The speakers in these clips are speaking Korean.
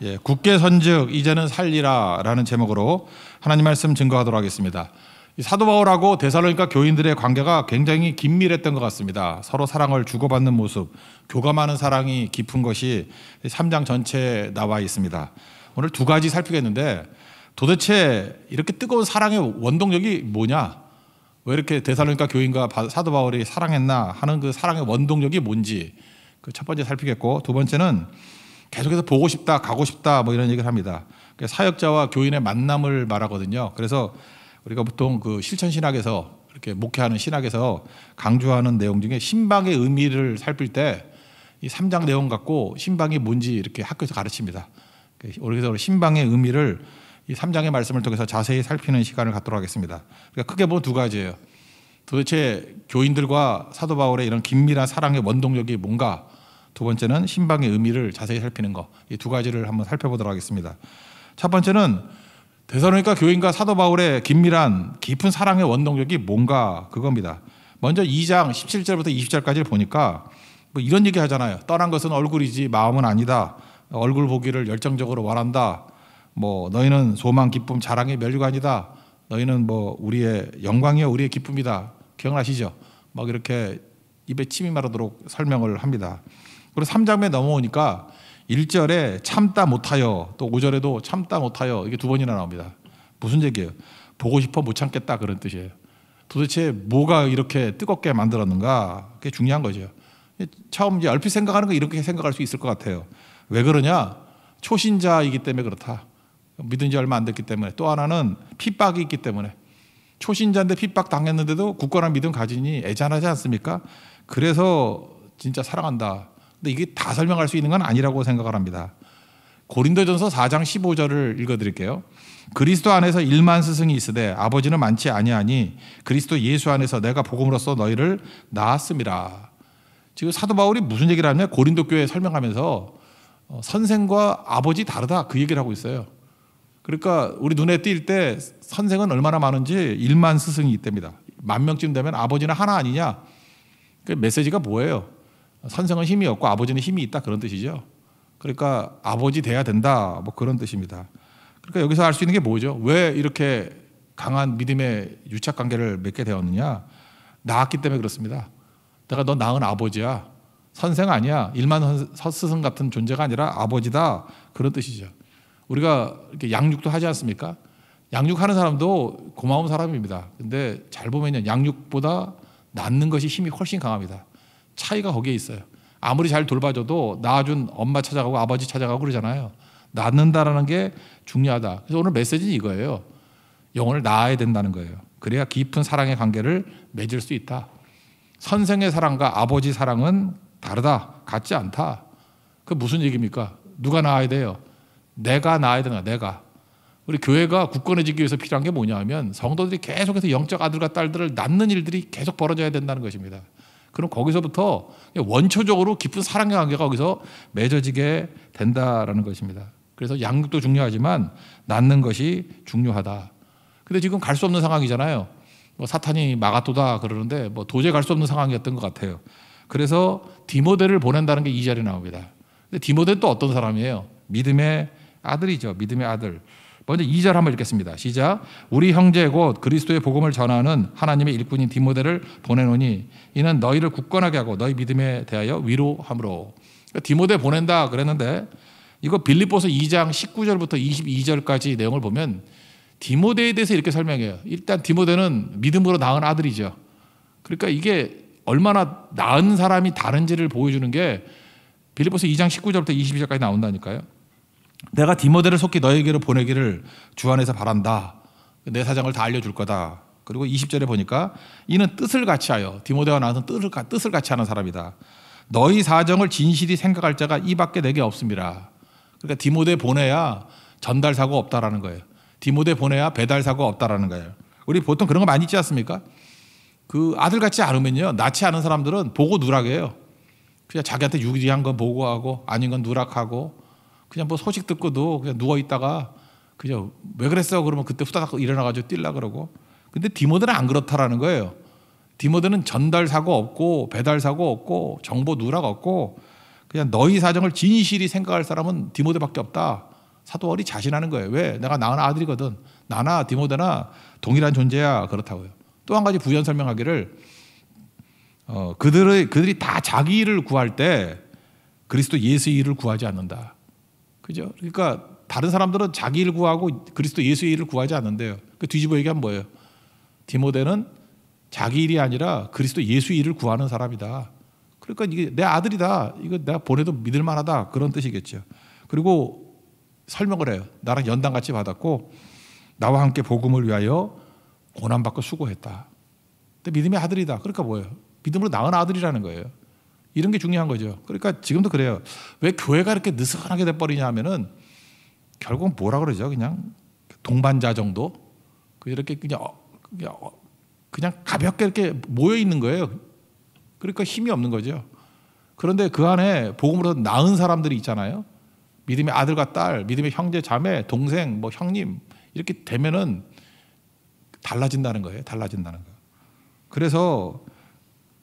예, 굳게 선즉 이제는 살리라라는 제목으로 하나님 말씀 증거하도록 하겠습니다. 이 사도 바울하고 데살로니가 교인들의 관계가 굉장히 긴밀했던 것 같습니다. 서로 사랑을 주고받는 모습, 교감하는 사랑이 깊은 것이 3장 전체에 나와 있습니다. 오늘 두 가지 살피겠는데 도대체 이렇게 뜨거운 사랑의 원동력이 뭐냐? 왜 이렇게 데살로니가 교인과 사도 바울이 사랑했나 하는 그 사랑의 원동력이 뭔지 그 첫 번째 살피겠고, 두 번째는 계속해서 보고 싶다, 가고 싶다 뭐 이런 얘기를 합니다. 사역자와 교인의 만남을 말하거든요. 그래서 우리가 보통 그 실천신학에서 이렇게 목회하는 신학에서 강조하는 내용 중에 신방의 의미를 살필 때 이 3장 내용 갖고 신방이 뭔지 이렇게 학교에서 가르칩니다. 그래서 신방의 의미를 이 3장의 말씀을 통해서 자세히 살피는 시간을 갖도록 하겠습니다. 그러니까 크게 보면 두 가지예요. 도대체 교인들과 사도 바울의 이런 긴밀한 사랑의 원동력이 뭔가, 두 번째는 신방의 의미를 자세히 살피는 거, 이 두 가지를 한번 살펴보도록 하겠습니다. 첫 번째는 데살로니가 교인과 사도 바울의 긴밀한 깊은 사랑의 원동력이 뭔가, 그겁니다. 먼저 2장 17절부터 20절까지를 보니까 뭐 이런 얘기 하잖아요. 떠난 것은 얼굴이지 마음은 아니다. 얼굴 보기를 열정적으로 원한다. 뭐 너희는 소망, 기쁨, 자랑의 면류관이다. 너희는 뭐 우리의 영광이요 우리의 기쁨이다. 기억나시죠? 막 이렇게 입에 침이 마르도록 설명을 합니다. 그리고 3장에 넘어오니까 1절에 참다 못하여, 또 5절에도 참다 못하여, 이게 두 번이나 나옵니다. 무슨 얘기예요? 보고 싶어 못 참겠다, 그런 뜻이에요. 도대체 뭐가 이렇게 뜨겁게 만들었는가? 그게 중요한 거죠. 처음 이제 얼핏 생각하는 거 이렇게 생각할 수 있을 것 같아요. 왜 그러냐? 초신자이기 때문에 그렇다. 믿은 지 얼마 안 됐기 때문에. 또 하나는 핍박이 있기 때문에. 초신자인데 핍박 당했는데도 굳건한 믿음 가지니 애잔하지 않습니까? 그래서 진짜 사랑한다. 근데 이게 다 설명할 수 있는 건 아니라고 생각을 합니다. 고린도전서 4장 15절을 읽어드릴게요. 그리스도 안에서 1만 스승이 있으되 아버지는 많지 아니하니 그리스도 예수 안에서 내가 복음으로써 너희를 낳았음이라. 지금 사도 바울이 무슨 얘기를 하냐면 고린도 교회 설명하면서 선생과 아버지 다르다, 그 얘기를 하고 있어요. 그러니까 우리 눈에 띌 때 선생은 얼마나 많은지 1만 스승이 있답니다. 10,000명쯤 되면 아버지는 하나 아니냐? 그 메시지가 뭐예요? 선생은 힘이 없고 아버지는 힘이 있다, 그런 뜻이죠. 그러니까 아버지 돼야 된다, 뭐 그런 뜻입니다. 그러니까 여기서 알 수 있는 게 뭐죠? 왜 이렇게 강한 믿음의 유착관계를 맺게 되었느냐? 낳았기 때문에 그렇습니다. 내가 너 낳은 아버지야. 선생 아니야. 1만 스승 같은 존재가 아니라 아버지다, 그런 뜻이죠. 우리가 이렇게 양육도 하지 않습니까? 양육하는 사람도 고마운 사람입니다. 근데 잘 보면요, 양육보다 낳는 것이 힘이 훨씬 강합니다. 차이가 거기에 있어요. 아무리 잘 돌봐줘도 낳아준 엄마 찾아가고 아버지 찾아가고 그러잖아요. 낳는다라는 게 중요하다. 그래서 오늘 메시지는 이거예요. 영혼을 낳아야 된다는 거예요. 그래야 깊은 사랑의 관계를 맺을 수 있다. 선생의 사랑과 아버지 사랑은 다르다, 같지 않다. 그 무슨 얘기입니까? 누가 낳아야 돼요? 내가 낳아야 되나? 내가. 우리 교회가 굳건해지기 위해서 필요한 게 뭐냐 하면 성도들이 계속해서 영적 아들과 딸들을 낳는 일들이 계속 벌어져야 된다는 것입니다. 그럼 거기서부터 원초적으로 깊은 사랑의 관계가 거기서 맺어지게 된다라는 것입니다. 그래서 양육도 중요하지만 낳는 것이 중요하다. 근데 지금 갈 수 없는 상황이잖아요. 뭐 사탄이 막아도다 그러는데 뭐 도저히 갈 수 없는 상황이었던 것 같아요. 그래서 디모데를 보낸다는 게 2절에 나옵니다. 근데 디모데는 또 어떤 사람이에요? 믿음의 아들이죠. 믿음의 아들. 먼저 2절 한번 읽겠습니다. 시작. 우리 형제 곧 그리스도의 복음을 전하는 하나님의 일꾼인 디모데를 보내노니 이는 너희를 굳건하게 하고 너희 믿음에 대하여 위로함으로. 그러니까 디모데 보낸다 그랬는데 이거 빌립보서 2장 19절부터 22절까지 내용을 보면 디모데에 대해서 이렇게 설명해요. 일단 디모데는 믿음으로 낳은 아들이죠. 그러니까 이게 얼마나 낳은 사람이 다른지를 보여주는 게 빌립보서 2장 19절부터 22절까지 나온다니까요. 내가 디모데를 속히 너에게로 보내기를 주 안에서 바란다. 내 사정을 다 알려줄 거다. 그리고 20절에 보니까 이는 뜻을 같이 하여, 디모데와 나는 뜻을 같이 하는 사람이다. 너희 사정을 진실히 생각할 자가 이 밖에 내게 없습니다. 그러니까 디모데 보내야 전달 사고 없다라는 거예요. 디모데 보내야 배달 사고 없다라는 거예요. 우리 보통 그런 거 많이 있지 않습니까? 그 아들 같지 않으면요, 낳지 않은 사람들은 보고 누락해요. 그냥 자기한테 유리한 건 보고하고 아닌 건 누락하고, 그냥 뭐 소식 듣고도 그냥 누워 있다가 그냥 왜 그랬어 그러면 그때 후다닥 일어나가지고 뛸라 그러고. 근데 디모데는 안 그렇다라는 거예요. 디모데는 전달 사고 없고 배달 사고 없고 정보 누락 없고 그냥 너희 사정을 진실이 생각할 사람은 디모데밖에 없다. 사도 바울이 자신하는 거예요. 왜? 내가 낳은 아들이거든. 나나 디모데나 동일한 존재야. 그렇다고요. 또 한 가지 부연 설명하기를 그들이 다 자기 일을 구할 때 그리스도 예수의 일을 구하지 않는다. 그죠? 그러니까 다른 사람들은 자기 일을 구하고 그리스도 예수의 일을 구하지 않는데요. 그 뒤집어 얘기하면 뭐예요? 디모데는 자기 일이 아니라 그리스도 예수의 일을 구하는 사람이다. 그러니까 이게 내 아들이다. 이거 내가 보내도 믿을 만하다. 그런 뜻이겠죠. 그리고 설명을 해요. 나랑 연단 같이 받았고 나와 함께 복음을 위하여 고난받고 수고했다. 근데 믿음의 아들이다. 그러니까 뭐예요? 믿음으로 낳은 아들이라는 거예요. 이런 게 중요한 거죠. 그러니까 지금도 그래요. 왜 교회가 이렇게 느슨하게 돼버리냐 하면은 결국은 뭐라 그러죠? 그냥 동반자 정도? 이렇게 그냥 가볍게 이렇게 모여 있는 거예요. 그러니까 힘이 없는 거죠. 그런데 그 안에 복음으로 낳은 사람들이 있잖아요. 믿음의 아들과 딸, 믿음의 형제, 자매, 동생, 뭐 형님 이렇게 되면은 달라진다는 거예요. 달라진다는 거. 그래서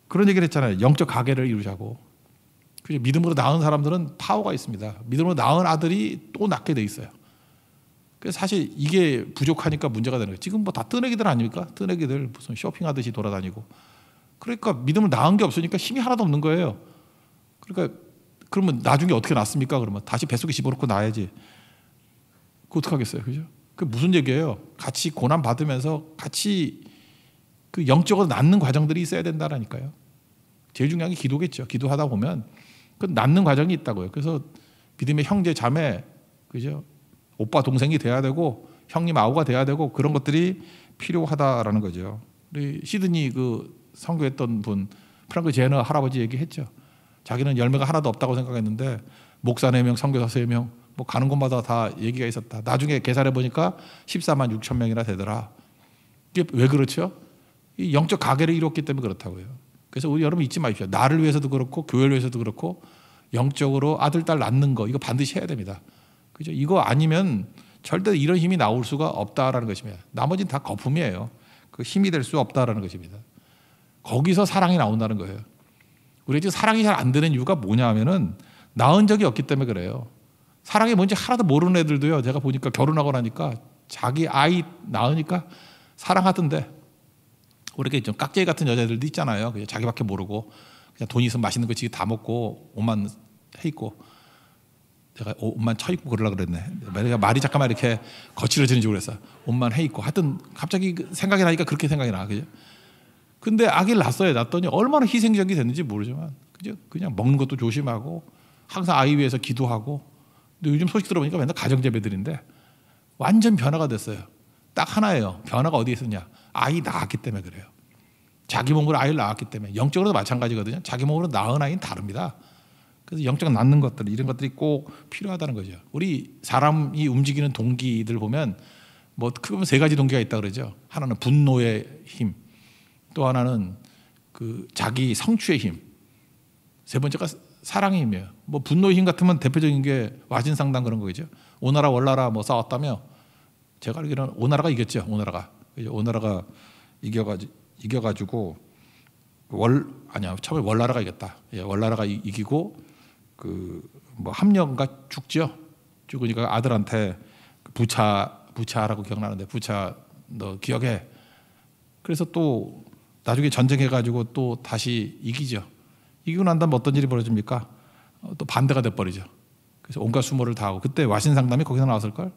그런 얘기를 했잖아요. 영적 가계를 이루자고. 믿음으로 낳은 사람들은 파워가 있습니다. 믿음으로 낳은 아들이 또 낳게 돼 있어요. 그래서 사실 이게 부족하니까 문제가 되는 거예요. 지금 뭐 다 뜨내기들 아닙니까? 뜨내기들 무슨 쇼핑하듯이 돌아다니고. 그러니까 믿음을 낳은 게 없으니까 힘이 하나도 없는 거예요. 그러니까 그러면 나중에 어떻게 낳습니까? 그러면 다시 뱃속에 집어넣고 낳아야지. 그 어떡하겠어요, 그죠? 그 무슨 얘기예요? 같이 고난 받으면서 같이 그 영적으로 낳는 과정들이 있어야 된다라니까요. 제일 중요한 게 기도겠죠. 기도하다 보면 그 낳는 과정이 있다고요. 그래서 믿음의 형제, 자매, 그죠? 오빠, 동생이 돼야 되고 형님, 아우가 돼야 되고 그런 것들이 필요하다라는 거죠. 우리 시드니 그 선교했던 분 프랑크 제너 할아버지 얘기했죠. 자기는 열매가 하나도 없다고 생각했는데 목사 4명, 선교사 3명 뭐 가는 곳마다 다 얘기가 있었다. 나중에 계산해 보니까 14만 6천 명이나 되더라. 이게 왜 그렇죠? 이 영적 가계를 이뤘기 때문에 그렇다고요. 그래서 우리 여러분 잊지 마십시오. 나를 위해서도 그렇고 교회를 위해서도 그렇고 영적으로 아들, 딸 낳는 거 이거 반드시 해야 됩니다. 그죠? 이거 아니면 절대 이런 힘이 나올 수가 없다라는 것입니다. 나머지는 다 거품이에요. 그 힘이 될 수 없다라는 것입니다. 거기서 사랑이 나온다는 거예요. 우리 지금 사랑이 잘 안 되는 이유가 뭐냐 하면은 낳은 적이 없기 때문에 그래요. 사랑이 뭔지 하나도 모르는 애들도요. 제가 보니까 결혼하고 나니까 자기 아이 낳으니까 사랑하던데. 우리 이렇게 좀 깍쟁이 같은 여자들도 있잖아요. 그냥 자기밖에 모르고 그냥 돈 있으면 맛있는 거 지금 다 먹고 옷만 해 입고 제가 옷만 쳐 입고 그러려고 그랬네. 내가 말이 잠깐만 이렇게 거칠어지는 줄 그랬어. 옷만 해 입고 하여튼 갑자기 생각이 나니까 그렇게 생각이 나. 그죠? 근데 아기를 낳았어요. 낳았더니 얼마나 희생적이 됐는지 모르지만 그죠? 그냥 먹는 것도 조심하고 항상 아이 위해서 기도하고. 근데 요즘 소식 들어보니까 맨날 가정재배들인데 완전 변화가 됐어요. 딱 하나예요. 변화가 어디에 있었냐? 아이 낳았기 때문에 그래요. 자기 몸으로 아이를 낳았기 때문에. 영적으로도 마찬가지거든요. 자기 몸으로 낳은 아이는 다릅니다. 그래서 영적 낳는 것들 이런 것들이 꼭 필요하다는 거죠. 우리 사람이 움직이는 동기들 보면 뭐 크게 보면 3가지 동기가 있다 그러죠. 하나는 분노의 힘, 또 하나는 그 자기 성취의 힘, 3번째가 사랑의 힘이에요. 뭐 분노의 힘 같으면 대표적인 게 와신상담 그런 거겠죠. 오나라 월나라 뭐 싸웠다며 제가 알기로는 오나라가 이겼죠. 오나라가 이겨가지고 처음에 월나라가 이겼다. 월나라가 이기고 그 뭐 함령가 죽죠. 죽으니까 아들한테 부차라고 기억나는데 부차 너 기억해. 그래서 또 나중에 전쟁해가지고 또 다시 이기죠. 이기고 난 다음에 어떤 일이 벌어집니까? 또 반대가 돼버리죠. 그래서 온갖 수모를 다 하고 그때 와신상담이 거기서 나왔을 걸,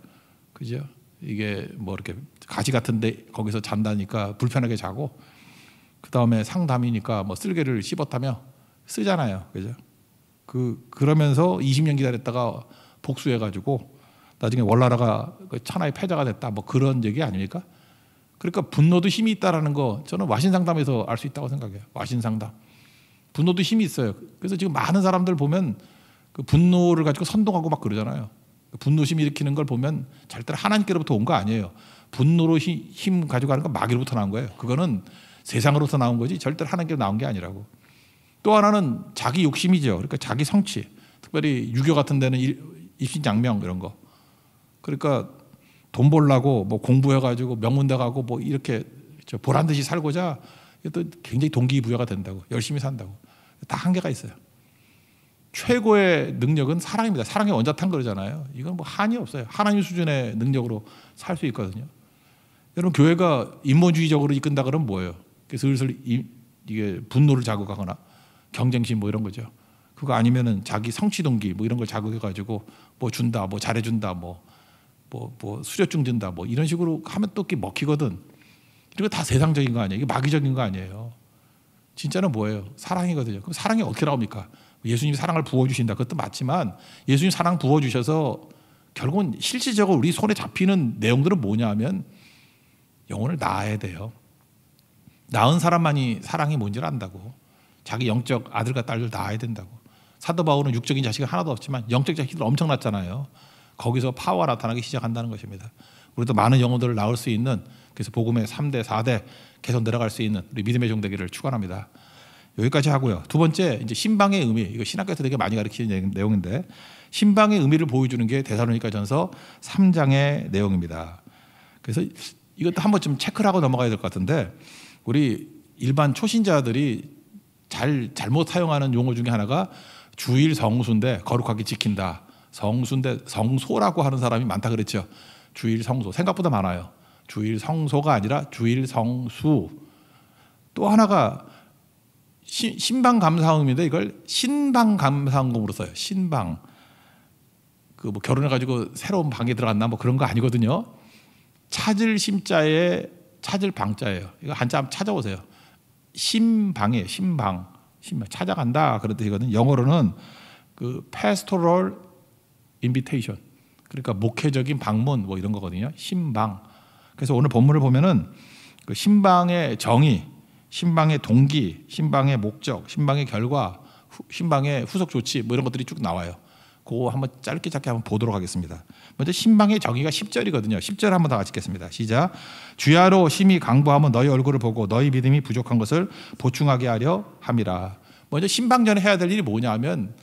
그죠? 이게 뭐 이렇게 가지 같은데 거기서 잔다니까 불편하게 자고 그 다음에 상담이니까 뭐 쓸개를 씹었다며 쓰잖아요, 그죠? 그러면서 20년 기다렸다가 복수해가지고 나중에 월나라가 천하의 패자가 됐다, 뭐 그런 얘기 아닙니까? 그러니까 분노도 힘이 있다라는 거 저는 와신상담에서 알 수 있다고 생각해요. 와신상담. 분노도 힘이 있어요. 그래서 지금 많은 사람들 보면 그 분노를 가지고 선동하고 막 그러잖아요. 분노심 일으키는 걸 보면 절대로 하나님께로부터 온 거 아니에요. 분노로 힘 가지고 하는 건 마귀로부터 나온 거예요. 그거는 세상으로부터 나온 거지 절대로 하나님께로 나온 게 아니라고. 또 하나는 자기 욕심이죠. 그러니까 자기 성취. 특별히 유교 같은 데는 입신양명 이런 거. 그러니까 돈 벌려고 뭐 공부해가지고 명문대 가고 뭐 이렇게 보란 듯이 살고자 또 굉장히 동기부여가 된다고. 열심히 산다고. 다 한계가 있어요. 최고의 능력은 사랑입니다. 사랑의 원자탄 그러잖아요. 이건 뭐 한이 없어요. 하나님 수준의 능력으로 살 수 있거든요. 여러분 교회가 인본주의적으로 이끈다 그러면 뭐예요? 그래서 슬슬 이게 분노를 자극하거나 경쟁심 뭐 이런 거죠. 그거 아니면은 자기 성취 동기 뭐 이런 걸 자극해가지고 뭐 준다, 뭐 잘해준다, 뭐 수료증 준다, 뭐 이런 식으로 하면 또 먹히거든. 이거 다 세상적인 거 아니에요? 이게 마귀적인 거 아니에요? 진짜는 뭐예요? 사랑이거든요. 그럼 사랑이 어떻게 나옵니까? 예수님이 사랑을 부어주신다. 그것도 맞지만 예수님 사랑 부어주셔서 결국은 실질적으로 우리 손에 잡히는 내용들은 뭐냐 하면 영혼을 낳아야 돼요. 낳은 사람만이 사랑이 뭔지를 안다고. 자기 영적 아들과 딸들 낳아야 된다고. 사도 바울은 육적인 자식이 하나도 없지만 영적 자식들 엄청 낳잖아요. 거기서 파워가 나타나기 시작한다는 것입니다. 우리도 많은 영혼들을 낳을 수 있는, 그래서 복음의 3대 4대 계속 내려갈 수 있는 우리 믿음의 종 되기를 축원합니다. 여기까지 하고요. 두 번째, 이제 신방의 의미. 이거 신학교에서 되게 많이 가르치는 내용인데, 신방의 의미를 보여주는 게 데살로니가전서 3장의 내용입니다. 그래서 이것도 한번 좀 체크를 하고 넘어가야 될 것 같은데, 우리 일반 초신자들이 잘못 사용하는 용어 중에 하나가 주일 성수인데 거룩하게 지킨다. 성수인데 성소라고 하는 사람이 많다 그랬죠. 주일 성소 생각보다 많아요. 주일 성소가 아니라 주일 성수. 또 하나가 신방 감사음인데 이걸 신방 감사음으로 써요. 신방. 그 뭐 결혼해가지고 새로운 방에 들어갔나 뭐 그런 거 아니거든요. 찾을 심자에 찾을 방자예요. 이거 한자 한번 찾아보세요. 신방이에요. 신방. 찾아간다 그런 뜻이거든요. 영어로는 그 pastoral invitation. 그러니까 목회적인 방문 뭐 이런 거거든요. 신방. 그래서 오늘 본문을 보면은 그 신방의 정의, 신방의 동기, 신방의 목적, 신방의 결과, 신방의 후속 조치 뭐 이런 것들이 쭉 나와요. 그거 한번 짧게 한번 보도록 하겠습니다. 먼저 신방의 정의가 10절이거든요. 10절 한번 다 같이 읽겠습니다. 시작. 주야로 심히 강구하면 너희 얼굴을 보고 너희 믿음이 부족한 것을 보충하게 하려 함이라. 먼저 신방전에 해야 될 일이 뭐냐 하면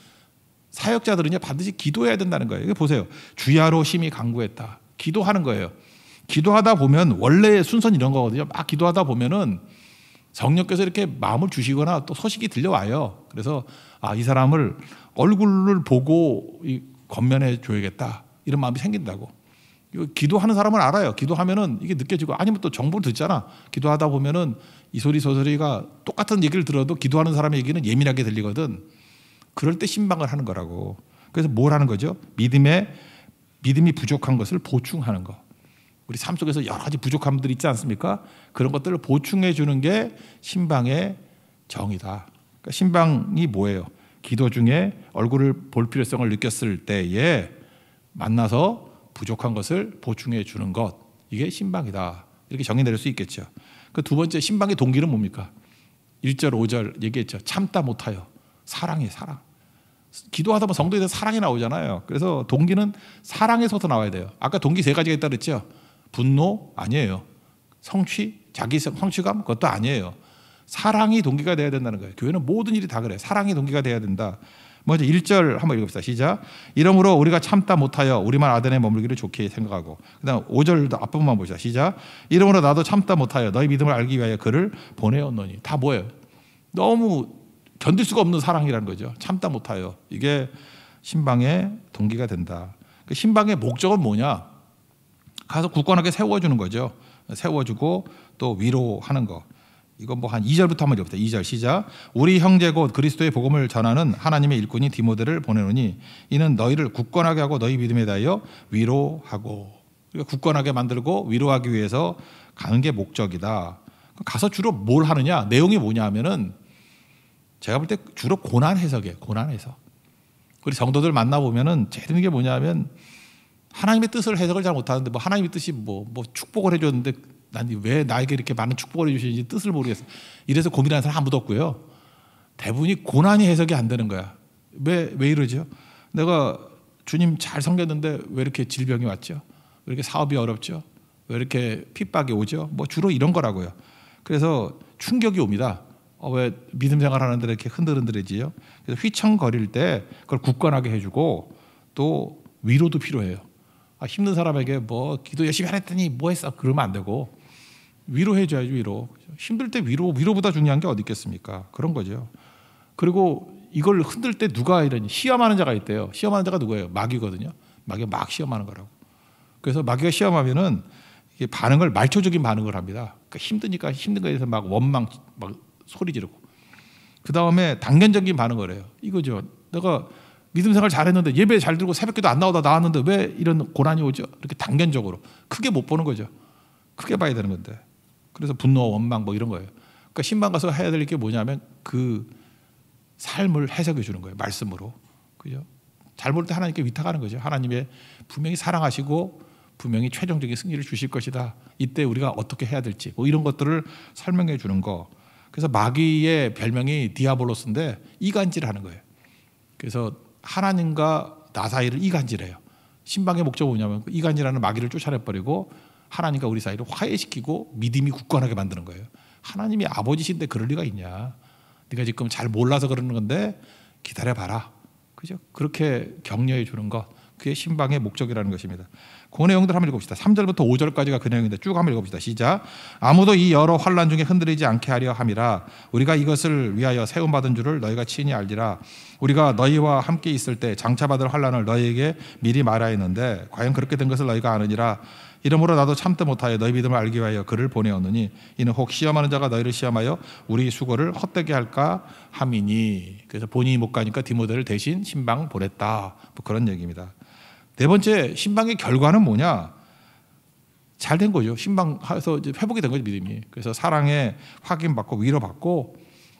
사역자들은요 반드시 기도해야 된다는 거예요. 이거 보세요. 주야로 심히 강구했다. 기도하는 거예요. 기도하다 보면 원래 순서는 이런 거거든요. 막 기도하다 보면은 성령께서 이렇게 마음을 주시거나 또 소식이 들려와요. 그래서 이 사람을 얼굴을 보고 건면해 줘야겠다 이런 마음이 생긴다고. 이거 기도하는 사람은 알아요. 기도하면은 이게 느껴지고, 아니면 또 정보를 듣잖아. 기도하다 보면은 이 소리 저 소리가 똑같은 얘기를 들어도 기도하는 사람의 얘기는 예민하게 들리거든. 그럴 때 신방을 하는 거라고. 그래서 뭘 하는 거죠? 믿음이 부족한 것을 보충하는 거. 우리 삶 속에서 여러 가지 부족함들이 있지 않습니까? 그런 것들을 보충해 주는 게 신방의 정의다. 그러니까 신방이 뭐예요? 기도 중에 얼굴을 볼 필요성을 느꼈을 때에 만나서 부족한 것을 보충해 주는 것. 이게 신방이다. 이렇게 정의 내릴 수 있겠죠. 그 두 번째 신방의 동기는 뭡니까? 1절 5절 얘기했죠. 참다 못하여. 사랑이에요. 사랑. 기도하다 보면 성도에서 사랑이 나오잖아요. 그래서 동기는 사랑에서부터 나와야 돼요. 아까 동기 3가지가 있다 그랬죠. 분노 아니에요. 성취, 자기 성취감 그것도 아니에요. 사랑이 동기가 돼야 된다는 거예요. 교회는 모든 일이 다 그래요. 사랑이 동기가 돼야 된다. 먼저 1절 한번 읽읍시다. 시작. 이러므로 우리가 참다 못하여 우리만 아덴에 머물기를 좋게 생각하고, 그 다음 5절도 앞부분만 보시다. 시작. 이러므로 나도 참다 못하여 너희 믿음을 알기 위하여 그를 보내었노니. 다 뭐예요? 너무 견딜 수가 없는 사랑이라는 거죠. 참다 못하여. 이게 신방의 동기가 된다. 그 신방의 목적은 뭐냐? 가서 굳건하게 세워주는 거죠. 세워주고 또 위로하는 거. 이건 뭐 한 2절부터 한번 읽어봅시다. 2절 시작. 우리 형제 곧 그리스도의 복음을 전하는 하나님의 일꾼이 디모데를 보내노니 이는 너희를 굳건하게 하고 너희 믿음에 대하여 위로하고. 그러니까 굳건하게 만들고 위로하기 위해서 가는 게 목적이다. 가서 주로 뭘 하느냐? 내용이 뭐냐 하면은 제가 볼 때 주로 고난 해석이에요. 고난 해석. 우리 성도들 만나보면은 제일 힘든 게 뭐냐 하면 하나님의 뜻을 해석을 잘 못하는데 뭐 하나님의 뜻이 뭐 축복을 해줬는데 난 왜 나에게 이렇게 많은 축복을 해주시는지 뜻을 모르겠어. 이래서 고민하는 사람 아무도 없고요. 대부분이 고난이 해석이 안 되는 거야. 왜 이러죠? 내가 주님 잘 섬겼는데 왜 이렇게 질병이 왔죠? 왜 이렇게 사업이 어렵죠? 왜 이렇게 핍박이 오죠? 뭐 주로 이런 거라고요. 그래서 충격이 옵니다. 왜 믿음 생활하는데 이렇게 흔들흔들해지요? 그래서 휘청거릴 때 그걸 굳건하게 해주고 또 위로도 필요해요. 힘든 사람에게 뭐 기도 열심히 하랬더니 뭐 했어? 그러면 안 되고 위로해줘야죠. 위로. 힘들 때 위로보다 중요한 게 어디 있겠습니까? 그런 거죠. 그리고 이걸 흔들 때 누가 이러니 시험하는 자가 있대요. 시험하는 자가 누구예요? 마귀거든요. 마귀가 막 시험하는 거라고. 그래서 마귀가 시험하면은 이게 반응을 말초적인 반응을 합니다. 그러니까 힘드니까 힘든 거에 대해서 막 원망, 막 소리 지르고. 그 다음에 단견적인 반응을 해요. 이거죠. 내가 믿음 생활 잘했는데 예배 잘 들고 새벽기도 안 나오다 나왔는데 왜 이런 고난이 오죠? 이렇게 단견적으로 크게 못 보는 거죠. 크게 봐야 되는 건데. 그래서 분노, 원망 뭐 이런 거예요. 그러니까 신방 가서 해야 될 게 뭐냐면 그 삶을 해석해 주는 거예요. 말씀으로. 그죠? 잘 볼 때 하나님께 위탁하는 거죠. 하나님의 분명히 사랑하시고 분명히 최종적인 승리를 주실 것이다. 이때 우리가 어떻게 해야 될지 뭐 이런 것들을 설명해 주는 거. 그래서 마귀의 별명이 디아볼로스인데 이간질하는 거예요. 그래서 하나님과 나 사이를 이간질해요. 신방의 목적은 뭐냐면 이간질하는 마귀를 쫓아내버리고 하나님과 우리 사이를 화해시키고 믿음이 굳건하게 만드는 거예요. 하나님이 아버지신데 그럴 리가 있냐. 네가 지금 잘 몰라서 그러는 건데 기다려봐라. 그죠? 그렇게 격려해 주는 것. 그게 신방의 목적이라는 것입니다. 그 내용들 한번 읽어봅시다. 3절부터 5절까지가 그 내용인데 쭉 한번 읽어봅시다. 시작. 아무도 이 여러 환난 중에 흔들리지 않게 하려 함이라. 우리가 이것을 위하여 세움받은 줄을 너희가 친히 알리라. 우리가 너희와 함께 있을 때 장차받을 환난을 너희에게 미리 말하였는데 과연 그렇게 된 것을 너희가 아느니라. 이러므로 나도 참다 못하여 너희 믿음을 알기 위하여 그를 보내었느니 이는 혹 시험하는 자가 너희를 시험하여 우리 수고를 헛되게 할까 함이니. 그래서 본인이 못 가니까 디모데를 대신 신방 보냈다. 뭐 그런 얘기입니다. 네 번째, 신방의 결과는 뭐냐? 잘 된 거죠. 신방해서 이제 회복이 된 거죠, 믿음이. 그래서 사랑에 확인받고 위로받고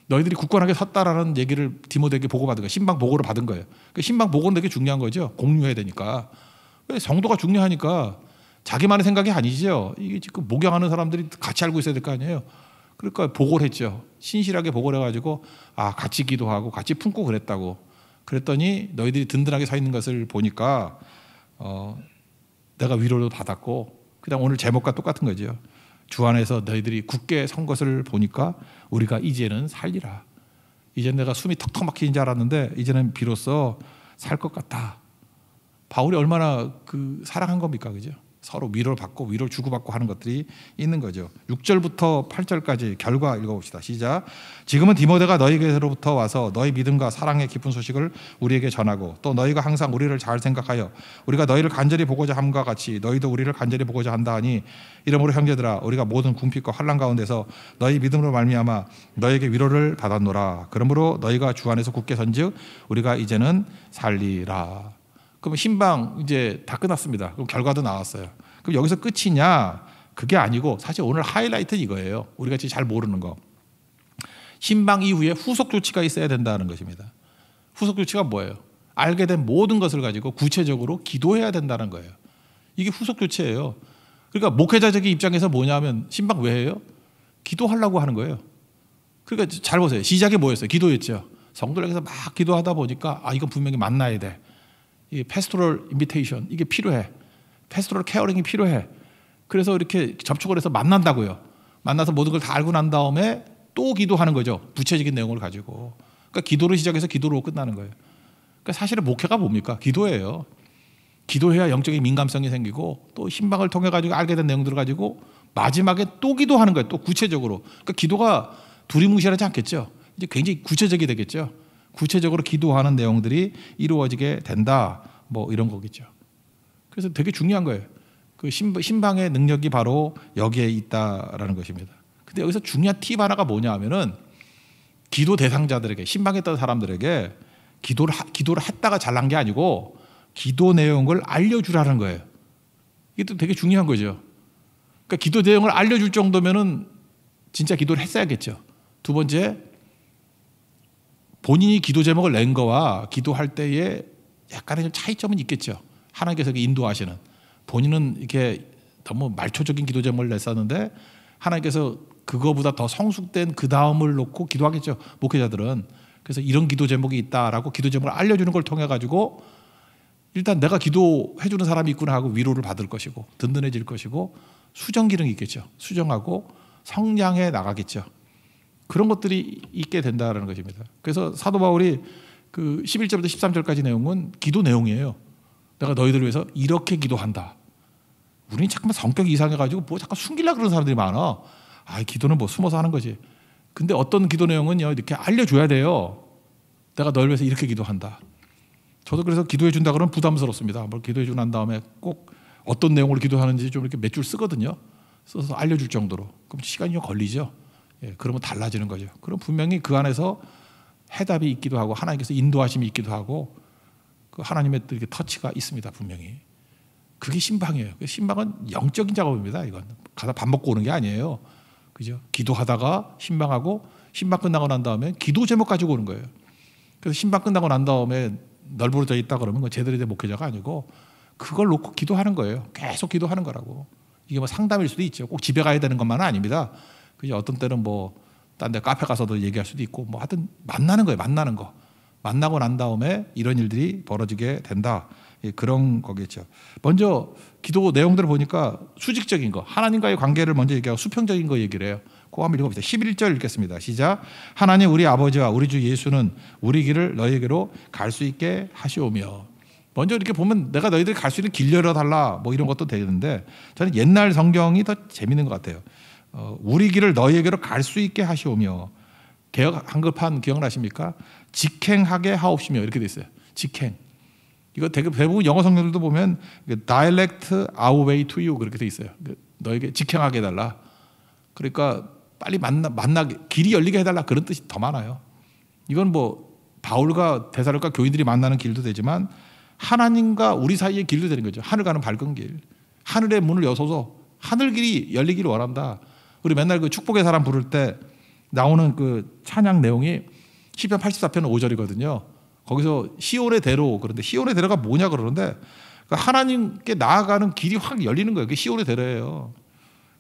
너희들이 굳건하게 섰다라는 얘기를 디모데에게 보고받은 거예요. 신방 보고를 받은 거예요. 신방 보고는 되게 중요한 거죠. 공유해야 되니까. 왜 성도가 중요하니까 자기만의 생각이 아니죠. 이게 지금 목양하는 사람들이 같이 알고 있어야 될 거 아니에요. 그러니까 보고를 했죠. 신실하게 보고를 해가지고 같이 기도하고 같이 품고 그랬다고. 그랬더니 너희들이 든든하게 서 있는 것을 보니까 내가 위로를 받았고 그다음 오늘 제목과 똑같은 거죠. 주 안에서 너희들이 굳게 선 것을 보니까 우리가 이제는 살리라. 이제는 내가 숨이 턱턱 막히는 줄 알았는데 이제는 비로소 살 것 같다. 바울이 얼마나 사랑한 겁니까, 그죠? 서로 위로를 받고 위로를 주고받고 하는 것들이 있는 거죠. 6절부터 8절까지 결과 읽어봅시다. 시작. 지금은 디모데가 너희에게로부터 와서 너희 믿음과 사랑의 깊은 소식을 우리에게 전하고 또 너희가 항상 우리를 잘 생각하여 우리가 너희를 간절히 보고자 함과 같이 너희도 우리를 간절히 보고자 한다 하니 이러므로 형제들아 우리가 모든 궁핍과 환난 가운데서 너희 믿음으로 말미암아 너희에게 위로를 받았노라. 그러므로 너희가 주 안에서 굳게 선즉 우리가 이제는 살리라. 그럼 신방 이제 다 끝났습니다. 그럼 결과도 나왔어요. 그럼 여기서 끝이냐? 그게 아니고 사실 오늘 하이라이트는 이거예요. 우리가 지금 잘 모르는 거. 신방 이후에 후속 조치가 있어야 된다는 것입니다. 후속 조치가 뭐예요? 알게 된 모든 것을 가지고 구체적으로 기도해야 된다는 거예요. 이게 후속 조치예요. 그러니까 목회자적인 입장에서 뭐냐면 신방 왜 해요? 기도하려고 하는 거예요. 그러니까 잘 보세요. 시작이 뭐였어요? 기도였죠. 성도들에게서 막 기도하다 보니까 이건 분명히 만나야 돼. 이 패스토럴 인비테이션 이게 필요해. 패스토럴 케어링이 필요해. 그래서 이렇게 접촉을 해서 만난다고요. 만나서 모든 걸 다 알고 난 다음에 또 기도하는 거죠. 구체적인 내용을 가지고. 그러니까 기도를 시작해서 기도로 끝나는 거예요. 그러니까 사실은 목회가 뭡니까? 기도예요. 기도해야 영적인 민감성이 생기고 또 신방을 통해 가지고 알게 된 내용들을 가지고 마지막에 또 기도하는 거예요. 또 구체적으로. 그러니까 기도가 두리뭉실하지 않겠죠. 이제 굉장히 구체적이 되겠죠. 구체적으로 기도하는 내용들이 이루어지게 된다. 뭐 이런 거겠죠. 그래서 되게 중요한 거예요. 그 신방의 능력이 바로 여기에 있다라는 것입니다. 근데 여기서 중요한 팁 하나가 뭐냐 하면은 기도 대상자들에게 신방했던 사람들에게 기도를 했다가 잘난 게 아니고 기도 내용을 알려주라는 거예요. 이게 또 되게 중요한 거죠. 그러니까 기도 내용을 알려줄 정도면은 진짜 기도를 했어야겠죠. 두 번째, 본인이 기도 제목을 낸 거와 기도할 때에 약간의 차이점은 있겠죠. 하나님께서 인도하시는. 본인은 이렇게 너무 말초적인 기도 제목을 냈었는데 하나님께서 그거보다 더 성숙된 그 다음을 놓고 기도하겠죠. 목회자들은. 그래서 이런 기도 제목이 있다라고 기도 제목을 알려주는 걸 통해 가지고 일단 내가 기도해 주는 사람이 있구나 하고 위로를 받을 것이고 든든해질 것이고 수정 기능이 있겠죠. 수정하고 성장해 나가겠죠. 그런 것들이 있게 된다는 것입니다. 그래서 사도 바울이 그 11절부터 13절까지 내용은 기도 내용이에요. 내가 너희들을 위해서 이렇게 기도한다. 우리는 잠깐만 성격이 이상해가지고 뭐 잠깐 숨기려고 그러는 사람들이 많아. 기도는 뭐 숨어서 하는 거지. 근데 어떤 기도 내용은요, 이렇게 알려줘야 돼요. 내가 널 위해서 이렇게 기도한다. 저도 그래서 기도해 준다 그러면 부담스럽습니다. 뭘 기도해 주고 난 다음에 꼭 어떤 내용으로 기도하는지 좀 이렇게 몇 줄 쓰거든요. 써서 알려줄 정도로. 그럼 시간이 좀 걸리죠. 예, 그러면 달라지는 거죠. 그럼 분명히 그 안에서 해답이 있기도 하고 하나님께서 인도하심이 있기도 하고 그 하나님의 이렇게 터치가 있습니다. 분명히. 그게 신방이에요. 신방은 영적인 작업입니다. 이건 가서 밥 먹고 오는 게 아니에요. 그죠? 기도하다가 신방하고 신방 끝나고 난 다음에 기도 제목 가지고 오는 거예요. 그래서 신방 끝나고 난 다음에 널브러져 있다 그러면 그건 제대로 된 목회자가 아니고 그걸 놓고 기도하는 거예요. 계속 기도하는 거라고. 이게 뭐 상담일 수도 있죠. 꼭 집에 가야 되는 것만은 아닙니다. 그죠? 어떤 때는 뭐 딴 데 카페 가서도 얘기할 수도 있고 뭐 하여튼 만나는 거예요. 만나는 거. 만나고 난 다음에 이런 일들이 벌어지게 된다. 예, 그런 거겠죠. 먼저 기도 내용들을 보니까 수직적인 거, 하나님과의 관계를 먼저 얘기하고 수평적인 거 얘기를 해요. 그거 한번 읽어봅시다. 11절 읽겠습니다. 시작. 하나님 우리 아버지와 우리 주 예수는 우리 길을 너희에게로 갈 수 있게 하시오며. 먼저 이렇게 보면 내가 너희들이 갈 수 있는 길 열어달라 뭐 이런 것도 되는데 저는 옛날 성경이 더 재밌는 것 같아요. 우리 길을 너희에게로 갈 수 있게 하시오며. 개역 한글판 기억나십니까? 직행하게 하옵시며 이렇게 돼 있어요. 직행. 이거 대부분 영어 성경들도 보면 direct our way to you 그렇게 돼 있어요. 너에게 직행하게 해달라. 그러니까 빨리 만나게 길이 열리게 해달라 그런 뜻이 더 많아요. 이건 뭐 바울과 데살로니가 교인들이 만나는 길도 되지만 하나님과 우리 사이의 길도 되는 거죠. 하늘 가는 밝은 길. 하늘의 문을 여서서 하늘 길이 열리기를 원한다. 우리 맨날 그 축복의 사람 부를 때 나오는 그 찬양 내용이 시편 84편 5절이거든요. 거기서 시온의 대로 그런데 시온의 대로가 뭐냐 그러는데 하나님께 나아가는 길이 확 열리는 거예요. 그게 시온의 대로예요.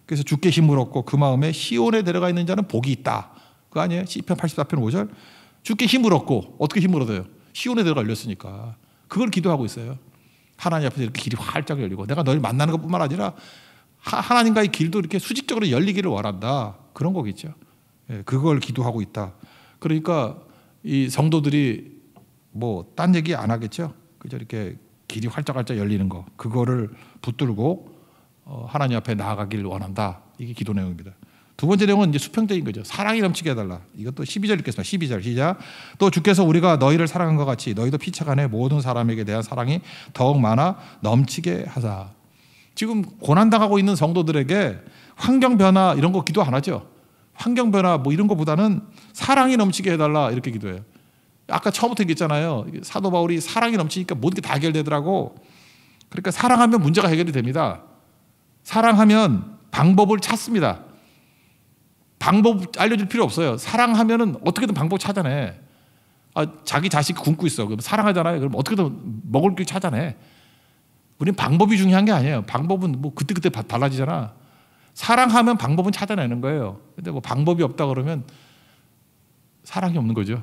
그래서 주께 힘을 얻고 그 마음에 시온의 대로가 있는 자는 복이 있다. 그거 아니에요? 시편 84편 5절. 주께 힘을 얻고 어떻게 힘을 얻어요? 시온의 대로가 열렸으니까. 그걸 기도하고 있어요. 하나님 앞에서 이렇게 길이 활짝 열리고 내가 너를 만나는 것뿐만 아니라 하나님과의 길도 이렇게 수직적으로 열리기를 원한다. 그런 거겠죠. 예, 그걸 기도하고 있다. 그러니까 이 성도들이 뭐 딴 얘기 안 하겠죠. 그저 이렇게 길이 활짝활짝 열리는 거 그거를 붙들고 하나님 앞에 나아가길 원한다. 이게 기도 내용입니다. 두 번째 내용은 이제 수평적인 거죠. 사랑이 넘치게 해달라. 이것도 12절 읽겠습니다. 12절 시작. 또 주께서 우리가 너희를 사랑한 것 같이 너희도 피차간에 모든 사람에게 대한 사랑이 더욱 많아 넘치게 하사. 지금 고난당하고 있는 성도들에게 환경 변화 이런 거 기도 안 하죠. 환경 변화 뭐 이런 거보다는 사랑이 넘치게 해달라 이렇게 기도해요. 아까 처음부터 얘기했잖아요. 사도 바울이 사랑이 넘치니까 모든 게 다 해결되더라고. 그러니까 사랑하면 문제가 해결이 됩니다. 사랑하면 방법을 찾습니다. 방법 알려줄 필요 없어요. 사랑하면은 어떻게든 방법 찾아내. 자기 자식 굶고 있어. 그럼 사랑하잖아요. 그럼 어떻게든 먹을 길 찾아내. 우리는 방법이 중요한 게 아니에요. 방법은 뭐 그때그때 달라지잖아. 사랑하면 방법은 찾아내는 거예요. 근데 뭐 방법이 없다 그러면 사랑이 없는 거죠.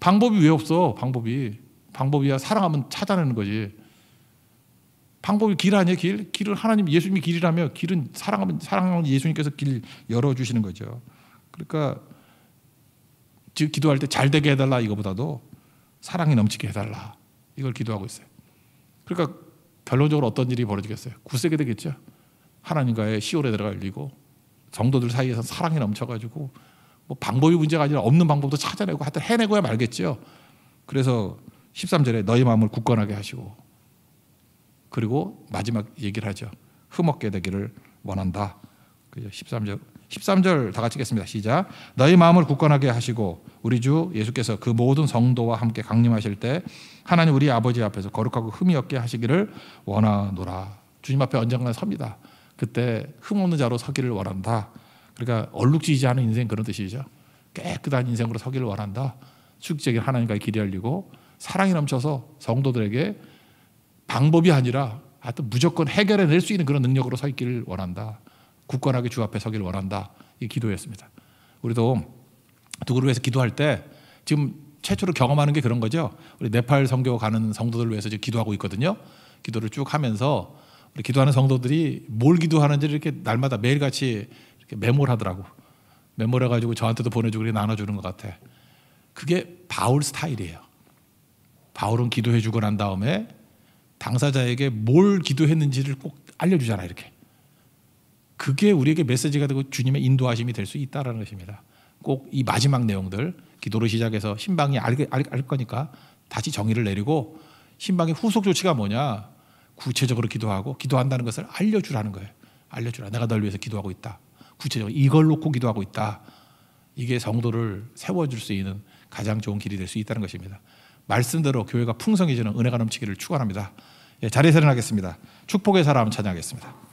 방법이 왜 없어? 방법이야 사랑하면 찾아내는 거지. 방법이 길 아니에요? 길은 하나님 예수님이 길이라며 길은 사랑하면 예수님께서 길 열어주시는 거죠. 그러니까 즉 기도할 때 잘 되게 해달라 이거보다도 사랑이 넘치게 해달라 이걸 기도하고 있어요. 그러니까 결론적으로 어떤 일이 벌어지겠어요? 굳세게 되겠죠. 하나님과의 시온의 대로가 열리고 성도들 사이에서 사랑이 넘쳐가지고 뭐 방법이 문제가 아니라 없는 방법도 찾아내고 하여튼 해내고야 말겠죠. 그래서 13절에 너희 마음을 굳건하게 하시고 그리고 마지막 얘기를 하죠. 흠없게 되기를 원한다. 13절 다 같이 읽겠습니다. 시작. 너희 마음을 굳건하게 하시고 우리 주 예수께서 그 모든 성도와 함께 강림하실 때 하나님 우리 아버지 앞에서 거룩하고 흠이 없게 하시기를 원하노라. 주님 앞에 언젠가 섭니다. 그때 흠없는 자로 서기를 원한다. 그러니까 얼룩지지 않은 인생 그런 뜻이죠. 깨끗한 인생으로 서기를 원한다. 수직적인 하나님과의 길이 열리고 사랑이 넘쳐서 성도들에게 방법이 아니라 하여튼 무조건 해결해낼 수 있는 그런 능력으로 서 있기를 원한다. 굳건하게 주 앞에 서기를 원한다. 이 기도였습니다. 우리도 누구를 위해서 기도할 때 지금 최초로 경험하는 게 그런 거죠. 우리 네팔 선교 가는 성도들을 위해서 지금 기도하고 있거든요. 기도를 쭉 하면서 우리 기도하는 성도들이 뭘 기도하는지를 이렇게 날마다 매일같이 이렇게 메모를 하더라고. 메모를 해가지고 저한테도 보내주고 나눠주는 것 같아. 그게 바울 스타일이에요. 바울은 기도해주고 난 다음에 당사자에게 뭘 기도했는지를 꼭 알려주잖아요. 이렇게. 그게 우리에게 메시지가 되고 주님의 인도하심이 될 수 있다는 것입니다. 꼭 이 마지막 내용들 기도를 시작해서 신방이 알 거니까 다시 정의를 내리고 신방의 후속 조치가 뭐냐? 구체적으로 기도하고 기도한다는 것을 알려주라는 거예요. 알려주라. 내가 널 위해서 기도하고 있다. 구체적으로 이걸 놓고 기도하고 있다. 이게 성도를 세워줄 수 있는 가장 좋은 길이 될 수 있다는 것입니다. 말씀대로 교회가 풍성해지는 은혜가 넘치기를 축원합니다. 예, 자리에서 일어나겠습니다. 축복의 사람 찬양하겠습니다.